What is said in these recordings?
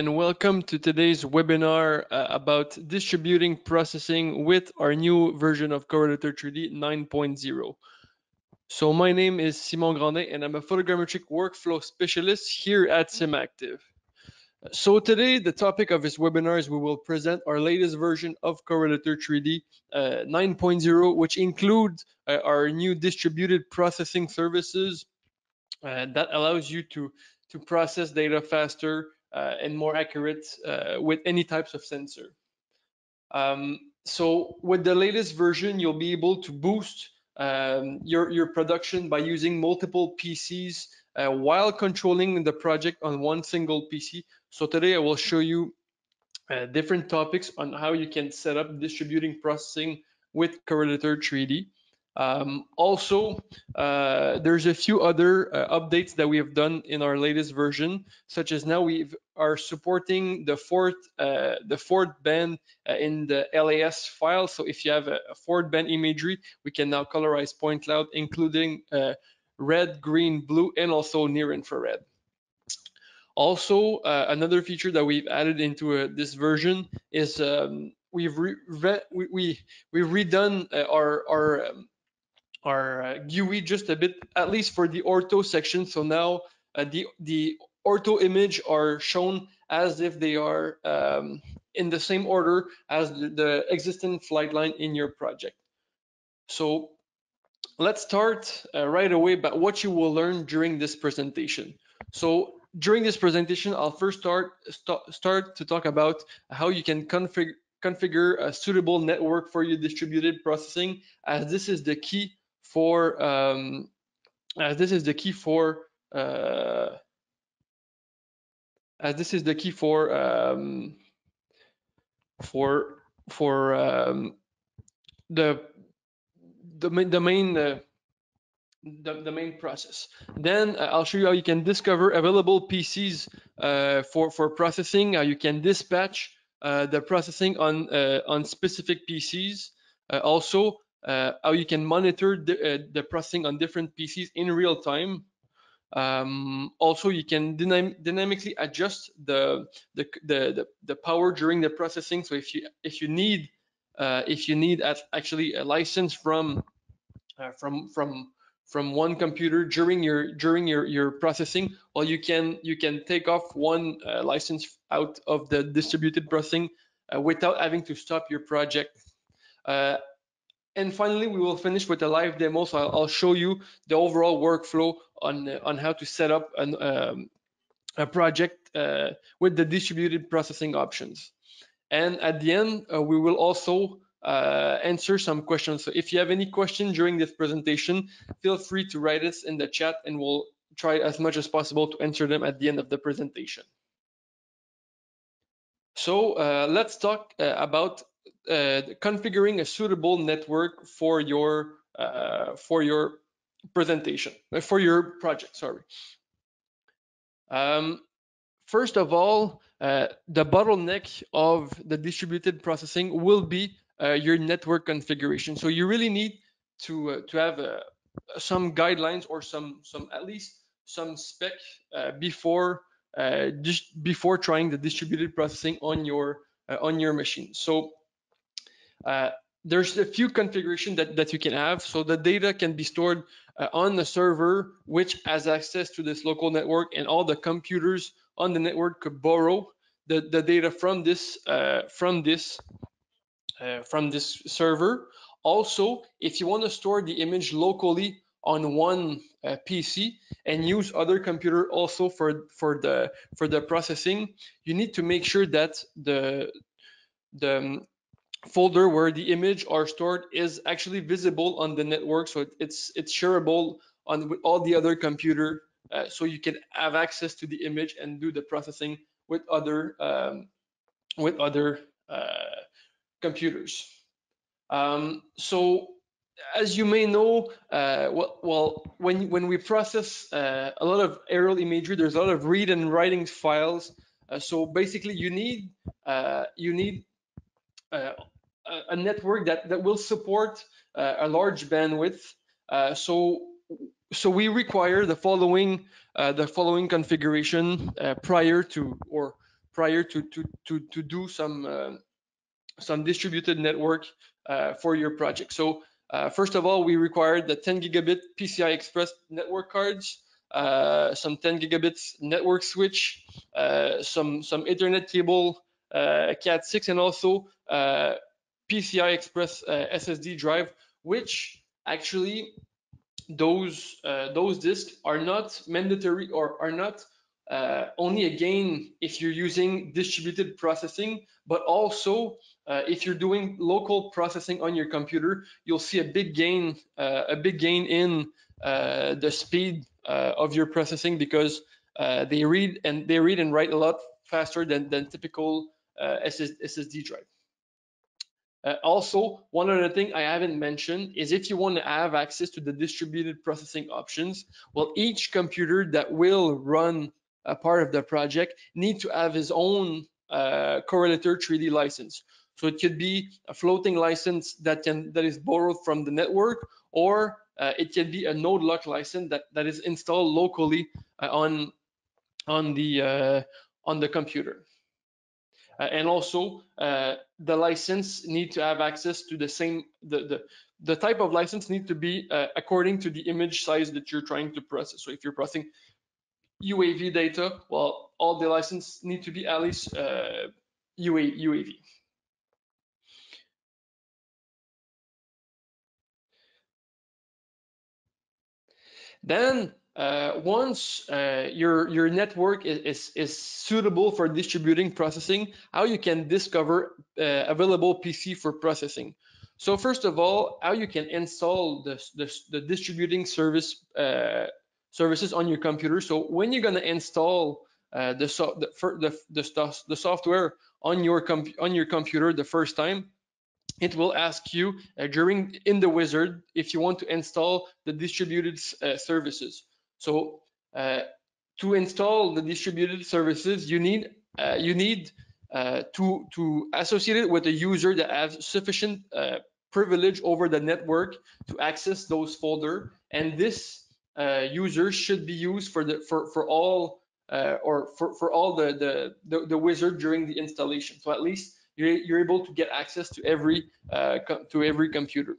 and welcome to today's webinar about distributing processing with our new version of Correlator3D 9.0. So my name is Simon Grandin and I'm a photogrammetric workflow specialist here at SimActive. So today the topic of this webinar is we will present our latest version of Correlator3D 9.0, which includes our new distributed processing services that allows you to process data faster and more accurate with any types of sensor. So with the latest version, you'll be able to boost your production by using multiple PCs while controlling the project on one single PC. So today I will show you different topics on how you can set up distributing processing with Correlator3D. Also, there's a few other updates that we have done in our latest version, such as now we are supporting the fourth band in the LAS file. So if you have a fourth band imagery, we can now colorize point cloud, including red, green, blue, and also near infrared. Also, another feature that we've added into this version is we've redone our GUI just a bit, at least for the ortho section. So now the ortho image are shown as if they are in the same order as the existing flight line in your project. So let's start right away about what you will learn during this presentation. So during this presentation, I'll first start to talk about how you can configure a suitable network for your distributed processing, as this is the key for the main process. Then I'll show you how you can discover available PCs for processing, how you can dispatch the processing on specific PCs. Also, how you can monitor the processing on different PCs in real time. Also, you can dynamically adjust the power during the processing. So if you need actually a license from one computer during your processing, well, you can take off one license out of the distributed processing without having to stop your project. And finally, we will finish with a live demo. So I'll show you the overall workflow on how to set up a project with the distributed processing options. And at the end, we will also answer some questions. So if you have any questions during this presentation, feel free to write us in the chat and we'll try as much as possible to answer them at the end of the presentation. So let's talk about configuring a suitable network for your presentation, for your project, sorry. First of all, the bottleneck of the distributed processing will be your network configuration. So you really need to have some guidelines or at least some spec before trying the distributed processing on your machine. So there's a few configurations that you can have. So the data can be stored on the server, which has access to this local network, and all the computers on the network could borrow the data from this server. Also, if you want to store the image locally on one PC and use other computer also for the processing, you need to make sure that the folder where the image are stored is actually visible on the network, so it's shareable on with all the other computer, so you can have access to the image and do the processing with other computers. So as you may know, when we process a lot of aerial imagery, there's a lot of read and writing files. So basically, you need a network that will support a large bandwidth. So we require the following configuration prior to, or prior to do some distributed network for your project. So first of all, we required the 10 gigabit PCI Express network cards, some 10 gigabits network switch, some Ethernet cable, Cat6, and also PCI Express SSD drive, which actually those disks are not mandatory or are not only a gain if you're using distributed processing, but also if you're doing local processing on your computer, you'll see a big gain in the speed of your processing, because they read and write a lot faster than typical SSD drive. Also, one other thing I haven't mentioned is if you want to have access to the distributed processing options, well, each computer that will run a part of the project need to have his own Correlator3D license. So it could be a floating license that is borrowed from the network, or it can be a node lock license that is installed locally on the computer. And also the license need to have access to the same the type of license need to be according to the image size that you're trying to process. So if you're processing UAV data, well, all the license need to be at least UAV. Then once your network is suitable for distributing processing, how you can discover available PC for processing. So first of all, how you can install the distributing services on your computer. So when you're gonna install the software on your computer the first time, it will ask you in the wizard if you want to install the distributed services. So to install the distributed services, you need to associate it with a user that has sufficient privilege over the network to access those folder, and this user should be used for all the wizard during the installation. So at least you're able to get access to every computer.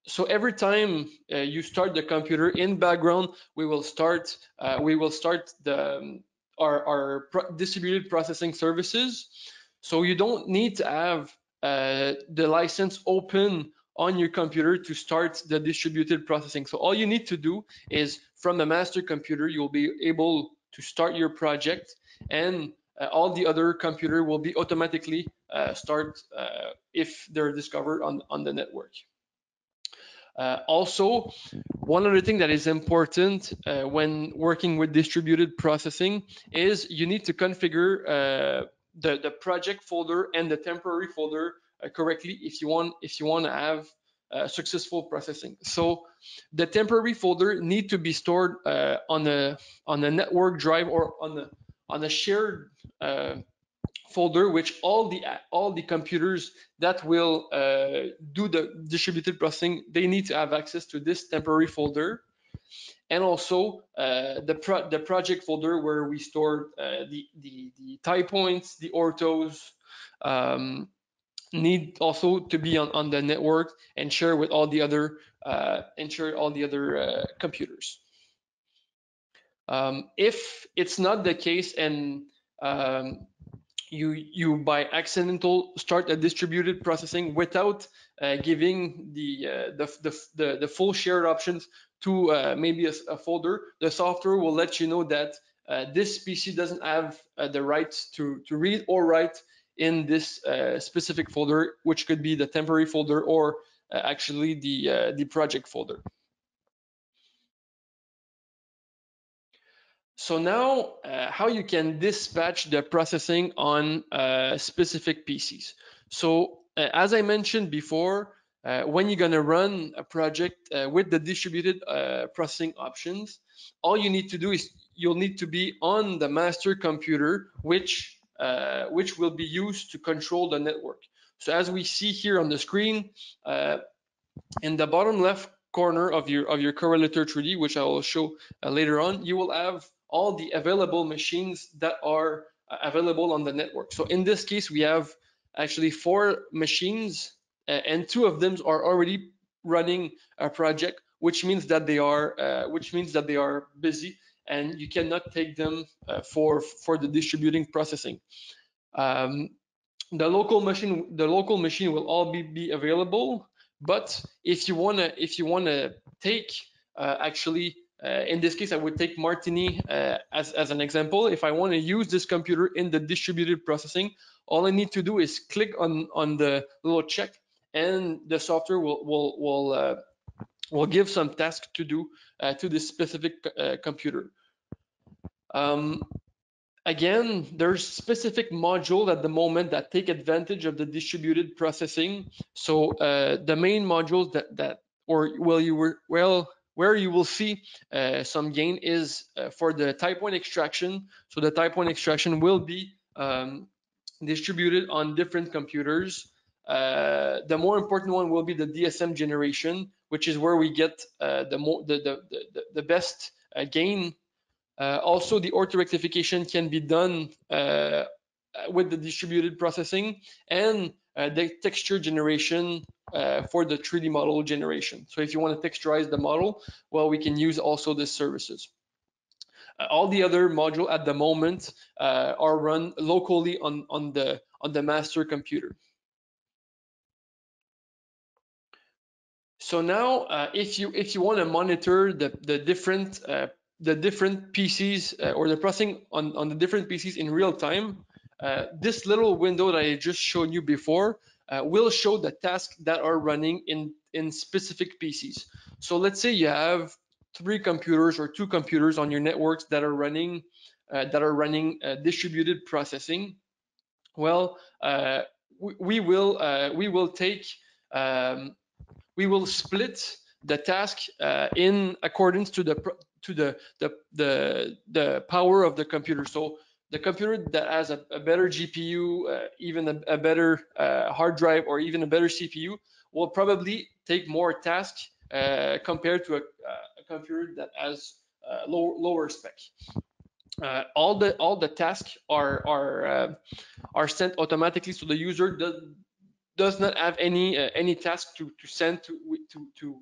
So every time you start the computer, in background we will start our distributed processing services. So you don't need to have the license open on your computer to start the distributed processing. So all you need to do is, from the master computer, you'll be able to start your project, and all the other computer will be automatically start if they're discovered on the network. Also, one other thing that is important when working with distributed processing is you need to configure the project folder and the temporary folder correctly if you want to have successful processing. So the temporary folder need to be stored on a network drive or on a shared folder, which all the computers that will do the distributed processing, they need to have access to this temporary folder. And also the project folder where we store the tie points, the orthos, need also to be on the network and share with all the other computers. If it's not the case, and you by accidental start a distributed processing without giving the full shared options to maybe a folder, the software will let you know that this PC doesn't have the rights to read or write in this specific folder, which could be the temporary folder or actually the project folder. So now, how you can dispatch the processing on specific PCs. So as I mentioned before, when you're gonna run a project with the distributed processing options, all you need to do is you'll need to be on the master computer, which will be used to control the network. So as we see here on the screen, in the bottom left corner of your Correlator3D, which I will show later on, you will have all the available machines that are available on the network. So in this case, we have actually 4 machines, and 2 of them are already running a project, which means that they are busy, and you cannot take them for the distributing processing. Um, the local machine will all be available, but if you wanna take actually in this case I would take Martini as an example. If I want to use this computer in the distributed processing, all I need to do is click on the little check, and the software will give some task to do to this specific computer. um, Again, there's specific module at the moment that take advantage of the distributed processing. So the main modules that or well you were well where you will see some gain is for the type 1 extraction. So the type 1 extraction will be distributed on different computers. The more important one will be the DSM generation, which is where we get the best gain. Also, the auto rectification can be done with the distributed processing, and the texture generation for the 3D model generation. So if you want to texturize the model, well, we can use also these services. All the other modules at the moment are run locally on the master computer. So now, if you want to monitor the different PCs or the processing on the different PCs in real time, this little window that I just showed you before will show the tasks that are running in specific PCs. So let's say you have 3 computers or 2 computers on your networks that are running distributed processing. Well, we will take we will split the task in accordance to the power of the computer. So the computer that has a better GPU, even a better hard drive, or even a better CPU, will probably take more tasks compared to a computer that has lower spec. All the tasks are sent automatically, so the user does not have any task to send to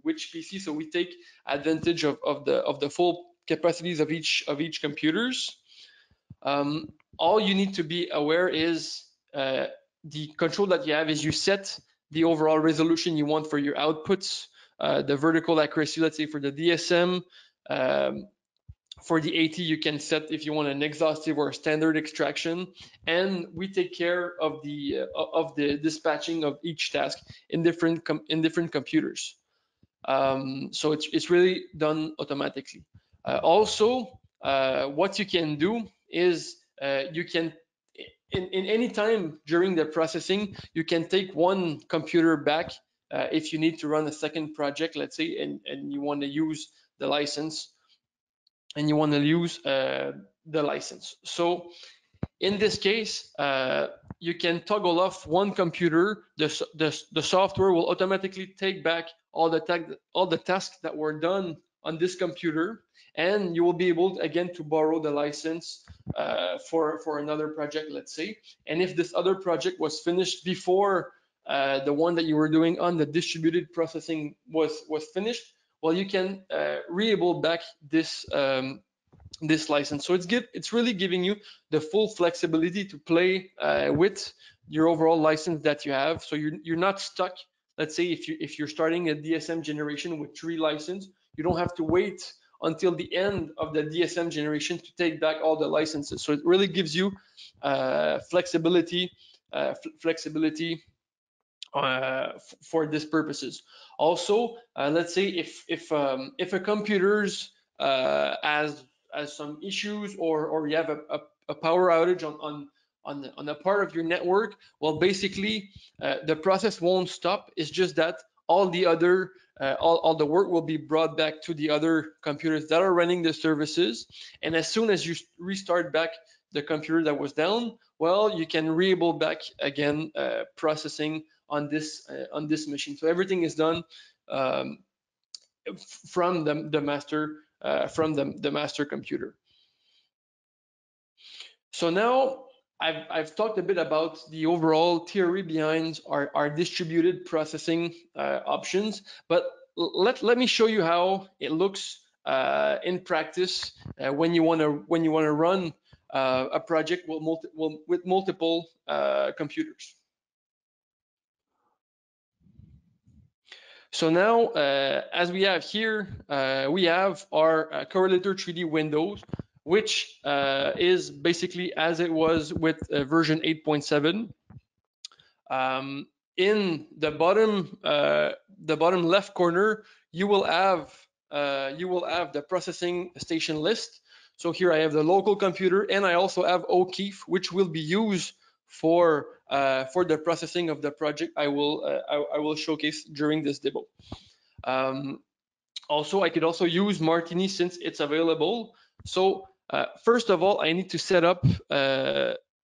which PC. So we take advantage of the full capacities of each computers. All you need to be aware is the control that you have is you set the overall resolution you want for your outputs, the vertical accuracy, let's say for the DSM. For the AT, you can set if you want an exhaustive or a standard extraction, and we take care of the dispatching of each task in different computers. So it's really done automatically. Also, what you can do is you can in any time during the processing, you can take one computer back if you need to run a second project, let's say, and you want to use the license and you want to use the license. So in this case, you can toggle off one computer. The software will automatically take back all the tasks that were done on this computer, and you will be able again to borrow the license for another project, let's say. And if this other project was finished before the one that you were doing on the distributed processing was finished, well, you can re-enable back this license. So it's really giving you the full flexibility to play with your overall license that you have. So you're not stuck. Let's say if you're starting a DSM generation with 3 licenses, you don't have to wait until the end of the DSM generation to take back all the licenses. So it really gives you flexibility for these purposes. Also, let's say if a computer's has some issues, or you have a power outage on a part of your network, well, basically the process won't stop. It's just that all the work will be brought back to the other computers that are running the services, and as soon as you restart back the computer that was down, well, you can re-enable back again processing on this machine. So everything is done from the master computer. So now I've talked a bit about the overall theory behind our distributed processing options, but let me show you how it looks in practice when you want to run a project with multiple computers. So now, as we have here, we have our Correlator3D windows, which is basically as it was with version 8.7. In the bottom left corner, you will have the processing station list. So here I have the local computer, and I also have O'Keefe, which will be used for the processing of the project I will showcase during this demo. Also, I could also use Martini since it's available. So first of all, I need to set up,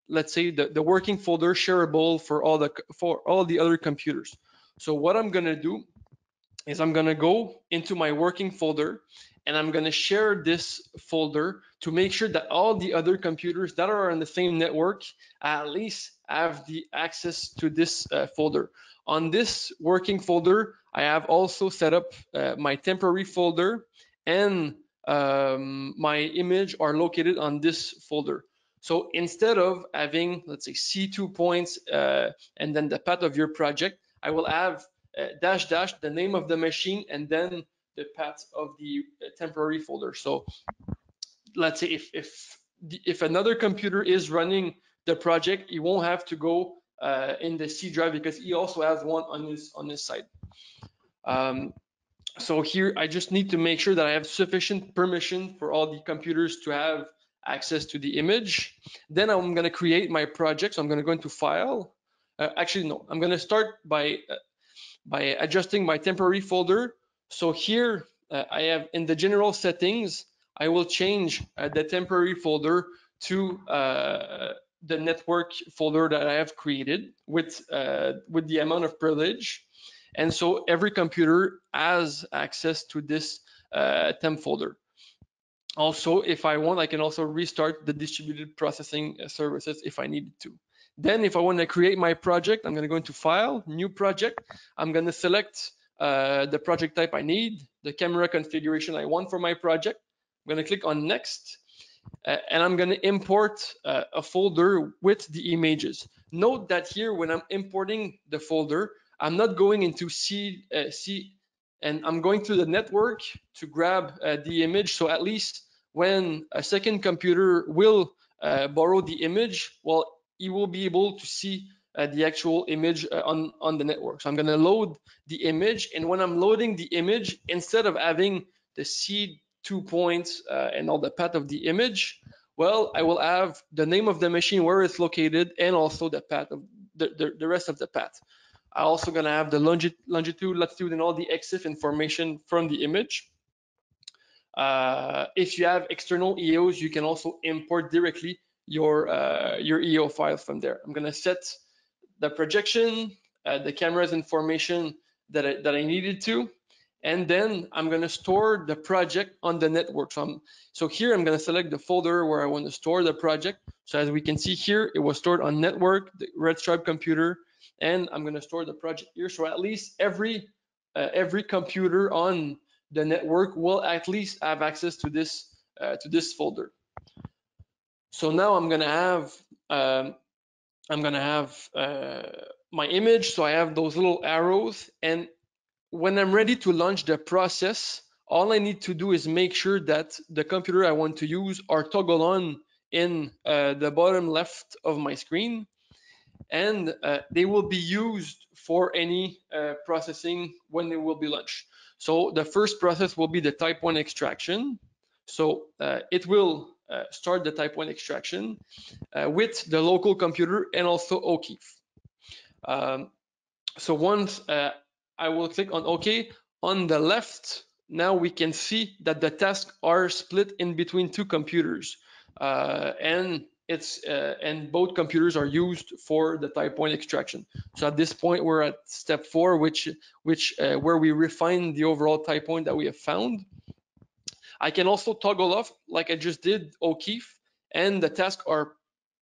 let's say, the working folder shareable for all the other computers. So what I'm gonna do is I'm gonna go into my working folder, and I'm gonna share this folder to make sure that all the other computers that are on the same network at least have the access to this folder. On this working folder, I have also set up my temporary folder, and my image are located on this folder. So instead of having, let's say, C2 points and then the path of your project, I will have dash dash the name of the machine and then the path of the temporary folder. So let's say if another computer is running the project, you won't have to go in the C drive because he also has one on his side. So here I just need to make sure that I have sufficient permission for all the computers to have access to the image. Then I'm going to create my project. So I'm going to go into File. Actually, no, I'm going to start by adjusting my temporary folder. So here I have in the general settings, I will change the temporary folder to the network folder that I have created with the amount of privilege. And so every computer has access to this temp folder. Also, if I want, I can also restart the distributed processing services if I needed to. Then if I want to create my project, I'm going to go into File, New Project. I'm going to select the project type I need, the camera configuration I want for my project. I'm going to click on Next, and I'm going to import a folder with the images. Note that here, when I'm importing the folder, I'm not going into C, and I'm going to the network to grab the image. So at least when a second computer will borrow the image, well, he will be able to see the actual image on the network. So I'm going to load the image, and when I'm loading the image, instead of having the seed 2 points and all the path of the image, well, I will have the name of the machine, where it's located, and also the path of the rest of the path. I'm also going to have the longitude, latitude, and all the EXIF information from the image. If you have external EOs, you can also import directly your EO file from there. I'm going to set the projection, the camera's information that I needed to, and then I'm going to store the project on the network. So here I'm going to select the folder where I want to store the project. So as we can see here, it was stored on network, the red stripe computer, and I'm going to store the project here. So at least every computer on the network will at least have access to this folder. So now I'm going to have my image. So I have those little arrows, and when I'm ready to launch the process, all I need to do is make sure that the computer I want to use are toggled on in the bottom left of my screen, and they will be used for any processing when they will be launched. So the first process will be the type 1 extraction. So it will start the type 1 extraction with the local computer and also O'Keefe. So once I will click on OK, on the left, now we can see that the tasks are split in between two computers, and both computers are used for the type 1 extraction. So at this point, we're at step 4, where we refine the overall type 1 that we have found. I can also toggle off, like I just did, O'Keefe, and the tasks are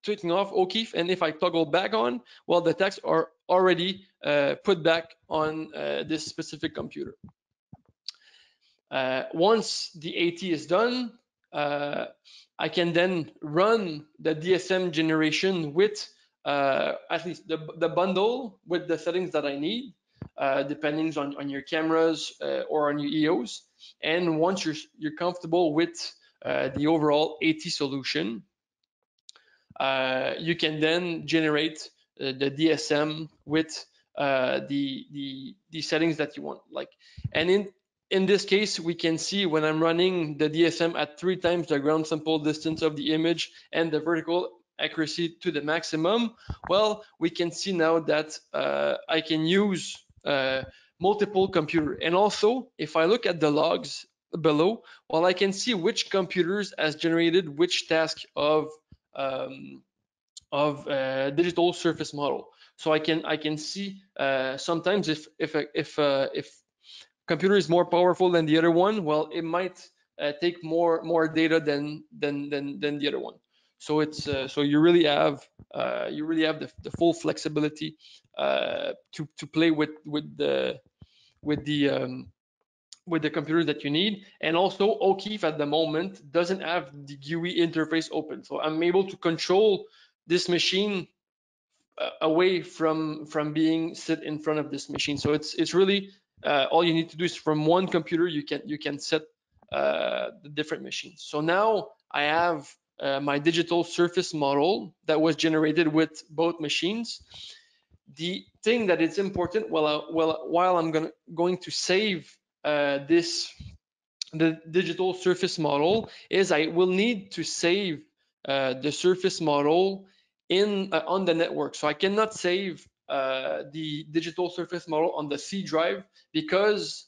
taking off O'Keefe, and if I toggle back on, well, the text are already put back on this specific computer. Once the AT is done, I can then run the DSM generation with at least the bundle with the settings that I need, depending on your cameras or on your EOS. And once you're comfortable with the overall AT solution, you can then generate the DSM with the settings that you want. Like, and in this case, we can see when I'm running the DSM at 3 times the ground sample distance of the image and the vertical accuracy to the maximum, well, we can see now that I can use multiple computer. And also, if I look at the logs below, well, I can see which computers has generated which task of digital surface model. So I can see sometimes if computer is more powerful than the other one, well, it might take more data than the other one. So it's so you really have the full flexibility to play with the computer that you need. And also O'Keefe at the moment doesn't have the GUI interface open, so I'm able to control this machine away from being sit in front of this machine. So it's really all you need to do is from one computer you can set the different machines. So now I have my digital surface model that was generated with both machines. The thing that is important while I'm going to save the digital surface model is I will need to save the surface model in on the network. So I cannot save the digital surface model on the C drive because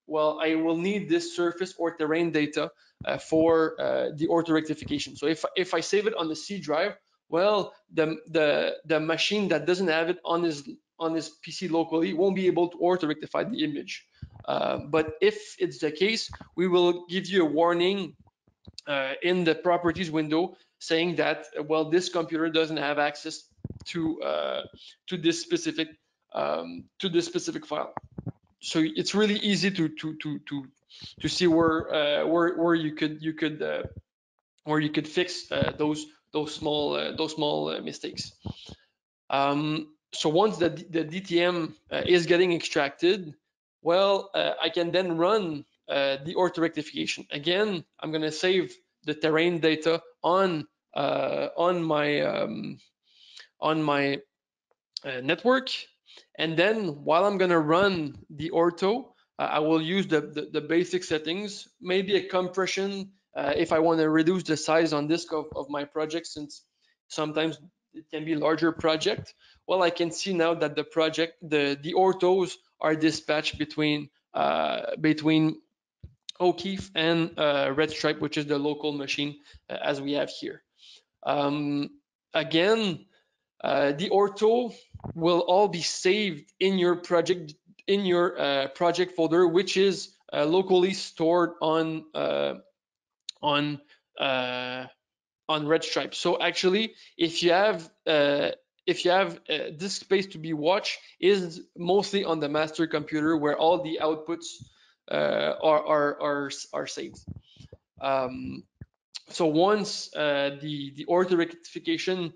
well, I will need this surface or terrain data for the ortho rectification. So if I save it on the C drive, well, the machine that doesn't have it on his PC locally won't be able to ortho rectify the image. But if it's the case, we will give you a warning in the properties window saying that, well, this computer doesn't have access to this specific file. So it's really easy to see where you could fix those small mistakes. So once the DTM is getting extracted, well, I can then run the ortho rectification. Again, I'm going to save the terrain data on my network, and then while I'm going to run the ortho, I will use the basic settings, maybe a compression if I want to reduce the size on disk of my project, since sometimes it can be larger project. Well, I can see now that the orthos are dispatched between O'Keefe and Red Stripe, which is the local machine as we have here. Again, the ortho will all be saved in your project folder, which is locally stored on Red Stripe. So actually, if you have disk space to be watched, is mostly on the master computer where all the outputs are saved. So once the ortho rectification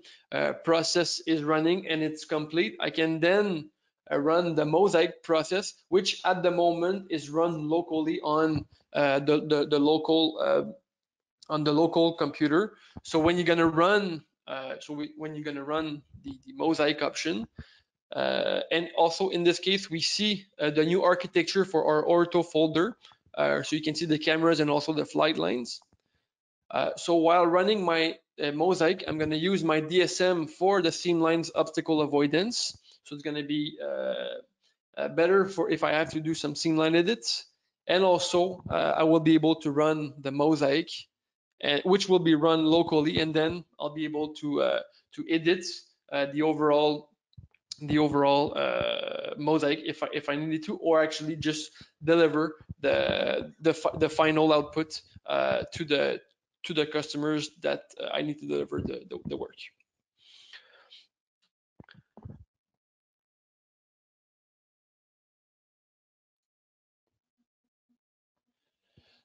process is running and it's complete, I can then run the mosaic process, which at the moment is run locally on the local computer. So when you're gonna run the mosaic option, and also in this case we see the new architecture for our ortho folder, so you can see the cameras and also the flight lines. So while running my mosaic, I'm going to use my DSM for the seam lines obstacle avoidance. So it's going to be better for if I have to do some seam line edits. And also I will be able to run the mosaic, which will be run locally, and then I'll be able to edit the overall mosaic if I needed to, or actually just deliver the final output to to the customers that I need to deliver the work.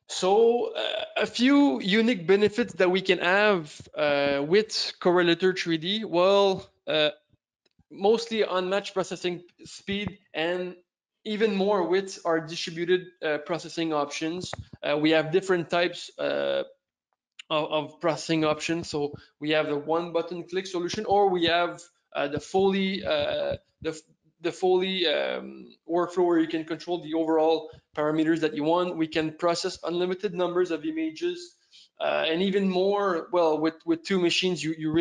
So a few unique benefits that we can have with Correlator3D. Well, mostly unmatched processing speed, and even more with our distributed processing options. We have different types of processing options. So we have the one button click solution, or we have the fully workflow where you can control the overall parameters that you want. We can process unlimited numbers of images, and even more. Well, with two machines, you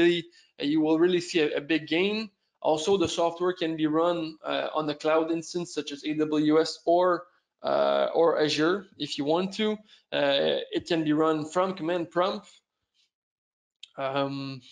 will really see a big gain. Also, the software can be run on the cloud instance such as AWS or Azure if you want to. It can be run from command prompt. And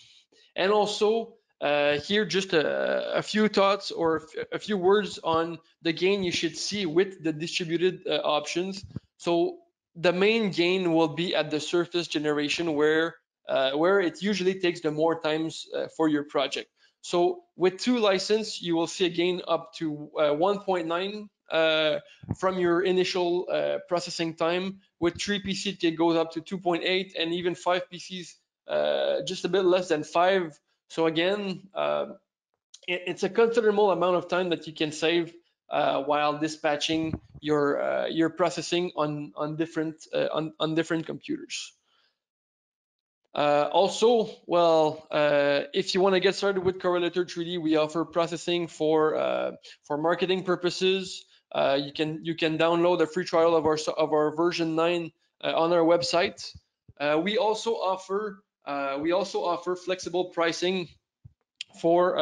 also here just a few thoughts or a few words on the gain you should see with the distributed options. So the main gain will be at the surface generation where it usually takes the more times for your project. So with 2 license, you will see a gain up to 1.9 from your initial processing time. With 3 PC, it goes up to 2.8, and even 5 PCs, just a bit less than 5. So again, it's a considerable amount of time that you can save while dispatching your processing on different computers. Also, well, if you want to get started with Correlator3D, we offer processing for marketing purposes. You can download a free trial of our version 9 on our website. We also offer flexible pricing for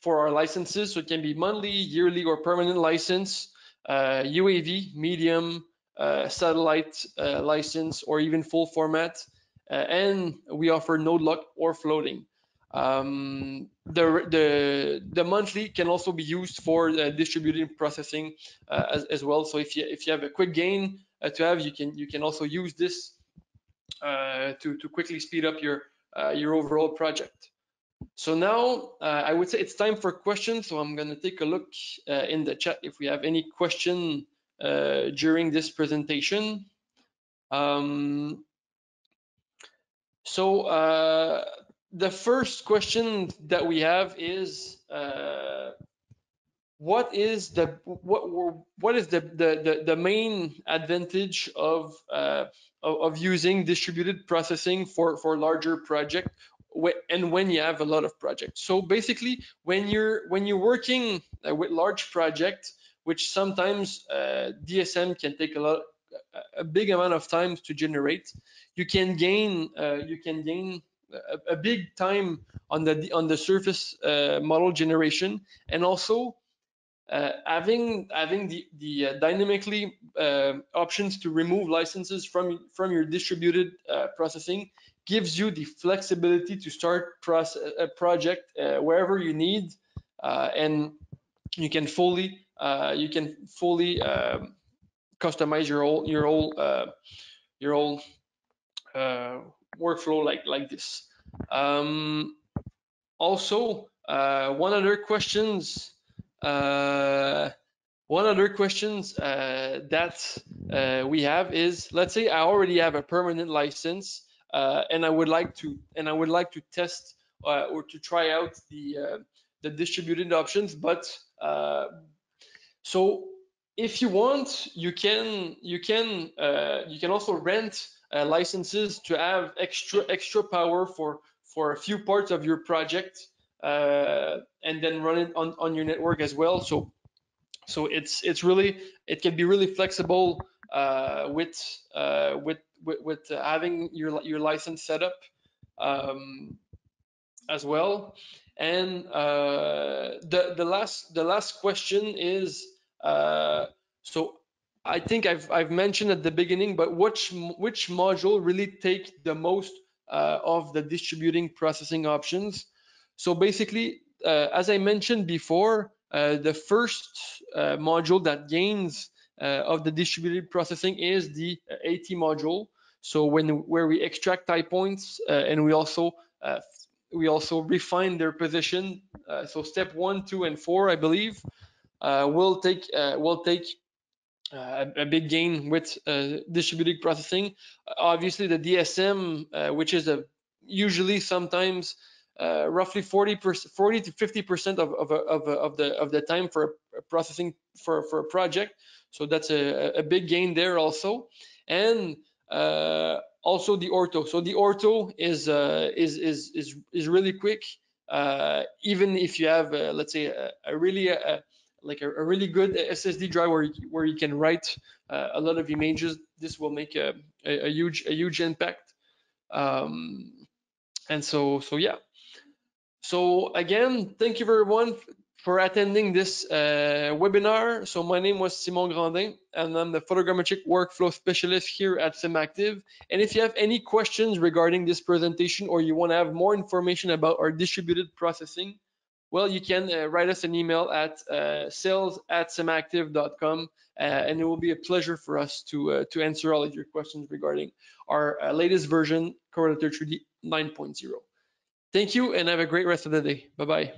our licenses. So it can be monthly, yearly, or permanent license, UAV, medium, satellite license, or even full format. And we offer node lock or floating. The monthly can also be used for distributed processing as well. So if you have a quick gain to have, you can also use this to quickly speed up your overall project. So now I would say it's time for questions. So I'm going to take a look in the chat if we have any question during this presentation. So the first question that we have is what is the main advantage of using distributed processing for larger project and when you have a lot of projects? So basically, when you're working with large projects, which sometimes DSM can take a big amount of time to generate, you can gain a big time on the surface model generation, and also having the dynamically options to remove licenses from your distributed processing gives you the flexibility to start a project wherever you need, and you can fully customize your whole workflow like this. Also, one other questions that we have is, let's say I already have a permanent license and I would like to test or to try out the distributed options, but so if you want, you can also rent licenses to have extra power for a few parts of your project, and then run it on your network as well. So it can be really flexible with having your license set up as well. And the last question is, so I think I've mentioned at the beginning, but which module really take the most of the distributing processing options? So basically, as I mentioned before, the first module that gains of the distributed processing is the AT module. So where we extract type points and we also refine their position. So step 1, 2, and 4, I believe, will take a big gain with distributed processing. Obviously, the DSM, which is usually sometimes roughly 40 to 50% of the time for processing for a project. So that's a big gain there also, and also the ortho. So the ortho is really quick. Even if you have, let's say, a really really good SSD drive where you can write a lot of images, this will make a huge impact. And so yeah. So again, thank you everyone for attending this webinar. So my name was Simon Grandin, and I'm the photogrammetric workflow specialist here at SimActive. And if you have any questions regarding this presentation, or you want to have more information about our distributed processing, well, you can write us an email at sales@simactive.com, and it will be a pleasure for us to answer all of your questions regarding our latest version, Correlator3D 9.0. Thank you, and have a great rest of the day. Bye-bye.